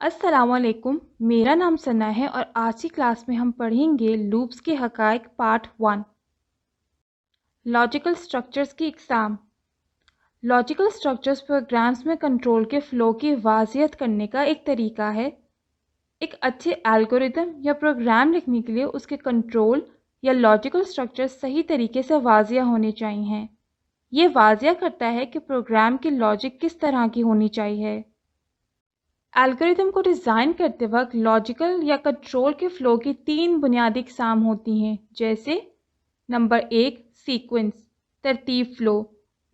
अस्सलाम वालेकुम। मेरा नाम सना है और आज की क्लास में हम पढ़ेंगे लूप्स के हक़ाइक़ पार्ट 1। लॉजिकल स्ट्रक्चर्स की इक़साम। लॉजिकल स्ट्रक्चर्स प्रोग्राम्स में कंट्रोल के फ़्लो की वाज़ियत करने का एक तरीका है। एक अच्छे एल्गोरिदम या प्रोग्राम लिखने के लिए उसके कंट्रोल या लॉजिकल स्ट्रक्चर्स सही तरीके से वाज़िया होने चाहिए। ये वाज़िया करता है कि प्रोग्राम की लॉजिक किस तरह की होनी चाहिए। एल्गोरिदम को डिज़ाइन करते वक्त लॉजिकल या कंट्रोल के फ़्लो की 3 बुनियादी अक़साम होती हैं, जैसे नंबर 1 सीक्वेंस तरतीब flow,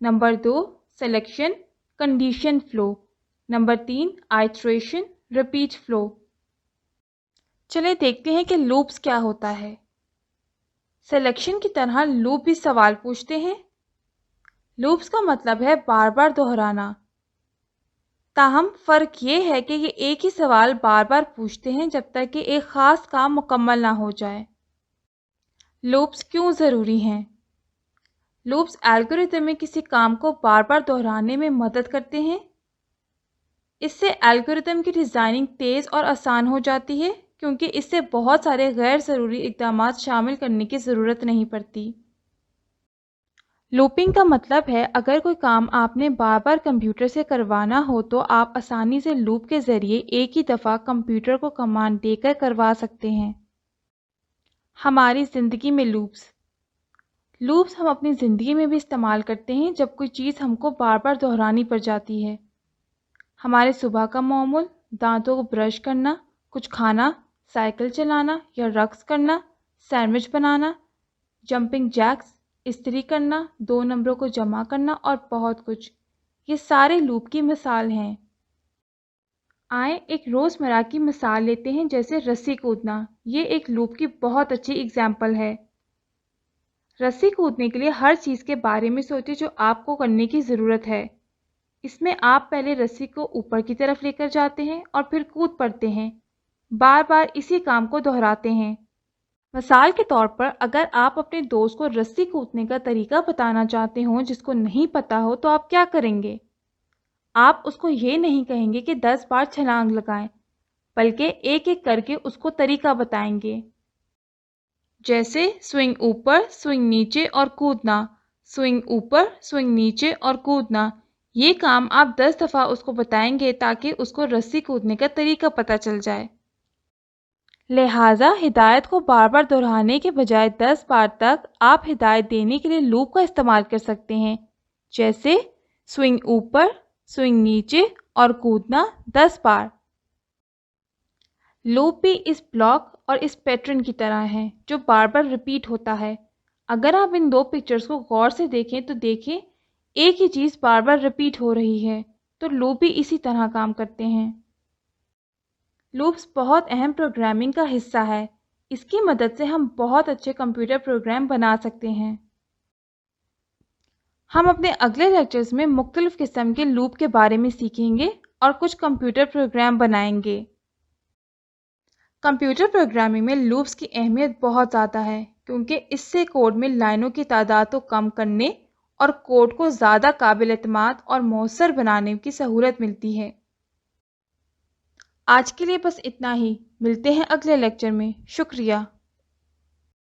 number 2 selection condition flow, number 3 iteration repeat flow. चलिए देखते हैं कि लूप्स क्या होता है। सिलेक्शन की तरह लूप भी सवाल पूछते हैं। लूप्स का मतलब है बार बार दोहराना। ताहम फ़र्क ये है कि ये एक ही सवाल बार बार पूछते हैं जब तक कि एक ख़ास काम मुकम्मल ना हो जाए। लूप्स क्यों ज़रूरी हैं? लूप्स एल्गोरिदम में किसी काम को बार बार दोहराने में मदद करते हैं। इससे एल्गोरिदम की डिज़ाइनिंग तेज़ और आसान हो जाती है, क्योंकि इससे बहुत सारे गैर ज़रूरी इक़दामात शामिल करने की ज़रूरत नहीं पड़ती। लूपिंग का मतलब है अगर कोई काम आपने बार बार कंप्यूटर से करवाना हो तो आप आसानी से लूप के ज़रिए एक ही दफ़ा कंप्यूटर को कमांड देकर करवा सकते हैं। हमारी ज़िंदगी में लूप्स हम अपनी ज़िंदगी में भी इस्तेमाल करते हैं जब कोई चीज़ हमको बार बार दोहरानी पड़ जाती है। हमारे सुबह का मामूल, दांतों को ब्रश करना, कुछ खाना, साइकिल चलाना या रक्स करना, सैंडविच बनाना, जंपिंग जैक्स, इस्त्री करना, 2 नंबरों को जमा करना और बहुत कुछ, ये सारे लूप की मिसाल हैं। आए एक रोज़मर्रा की मिसाल लेते हैं, जैसे रस्सी कूदना। ये एक लूप की बहुत अच्छी एग्जाम्पल है। रस्सी कूदने के लिए हर चीज़ के बारे में सोचें जो आपको करने की ज़रूरत है। इसमें आप पहले रस्सी को ऊपर की तरफ लेकर जाते हैं और फिर कूद पड़ते हैं। बार बार इसी काम को दोहराते हैं। मिसाल के तौर पर अगर आप अपने दोस्त को रस्सी कूदने का तरीका बताना चाहते हो जिसको नहीं पता हो, तो आप क्या करेंगे? आप उसको ये नहीं कहेंगे कि 10 बार छलांग लगाएं, बल्कि एक एक करके उसको तरीका बताएंगे, जैसे स्विंग ऊपर, स्विंग नीचे और कूदना, स्विंग ऊपर, स्विंग नीचे और कूदना। ये काम आप 10 दफ़ा उसको बताएंगे ताकि उसको रस्सी कूदने का तरीका पता चल जाए। लिहाजा हिदायत को बार बार दोहराने के बजाय 10 बार तक आप हिदायत देने के लिए लूप का इस्तेमाल कर सकते हैं, जैसे स्विंग ऊपर, स्विंग नीचे और कूदना 10 बार। लूप भी इस ब्लॉक और इस पैटर्न की तरह है जो बार बार रिपीट होता है। अगर आप इन 2 पिक्चर्स को गौर से देखें तो देखें एक ही चीज़ बार बार रिपीट हो रही है, तो लूप भी इसी तरह काम करते हैं। लूप्स बहुत अहम प्रोग्रामिंग का हिस्सा है। इसकी मदद से हम बहुत अच्छे कंप्यूटर प्रोग्राम बना सकते हैं। हम अपने अगले लेक्चर्स में मुख्तलिफ किस्म के लूप के बारे में सीखेंगे और कुछ कंप्यूटर प्रोग्राम बनाएंगे। कंप्यूटर प्रोग्रामिंग में लूप्स की अहमियत बहुत ज़्यादा है, क्योंकि इससे कोड में लाइनों की तादाद को कम करने और कोड को ज़्यादा काबिल एतमाद और मौसर बनाने की सहूलत मिलती है। आज के लिए बस इतना ही। मिलते हैं अगले लेक्चर में। शुक्रिया।